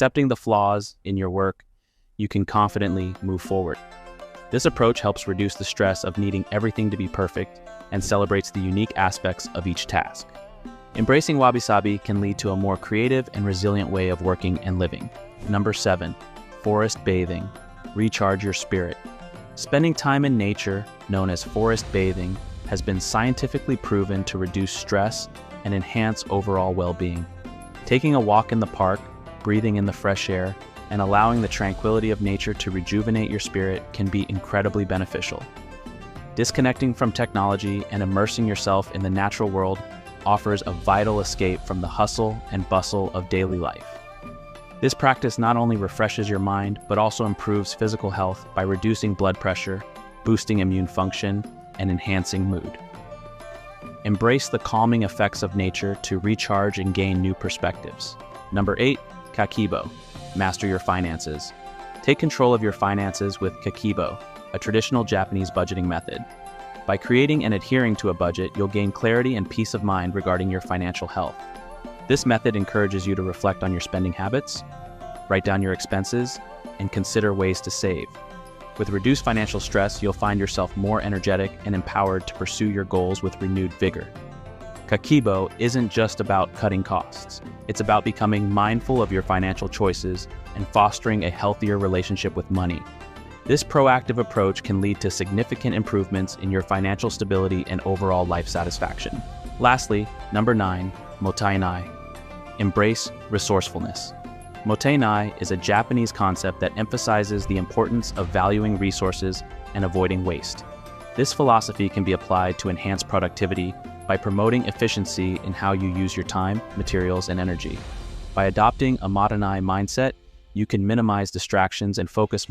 accepting the flaws in your work, you can confidently move forward. This approach helps reduce the stress of needing everything to be perfect and celebrates the unique aspects of each task. Embracing wabi-sabi can lead to a more creative and resilient way of working and living. Number 7, forest bathing. Recharge your spirit. Spending time in nature, known as forest bathing, has been scientifically proven to reduce stress and enhance overall well-being. Taking a walk in the park, breathing in the fresh air, and allowing the tranquility of nature to rejuvenate your spirit can be incredibly beneficial. Disconnecting from technology and immersing yourself in the natural world offers a vital escape from the hustle and bustle of daily life. This practice not only refreshes your mind, but also improves physical health by reducing blood pressure, boosting immune function, and enhancing mood. Embrace the calming effects of nature to recharge and gain new perspectives. Number 8, Kakeibo. Master your finances. Take control of your finances with Kakeibo, a traditional Japanese budgeting method. By creating and adhering to a budget, you'll gain clarity and peace of mind regarding your financial health. This method encourages you to reflect on your spending habits, write down your expenses, and consider ways to save. With reduced financial stress, you'll find yourself more energetic and empowered to pursue your goals with renewed vigor. Kakeibo isn't just about cutting costs. It's about becoming mindful of your financial choices and fostering a healthier relationship with money. This proactive approach can lead to significant improvements in your financial stability and overall life satisfaction. Lastly, number 9, Mottainai. Embrace resourcefulness. Mottainai is a Japanese concept that emphasizes the importance of valuing resources and avoiding waste. This philosophy can be applied to enhance productivity by promoting efficiency in how you use your time, materials, and energy. By adopting a Mottainai mindset, you can minimize distractions and focus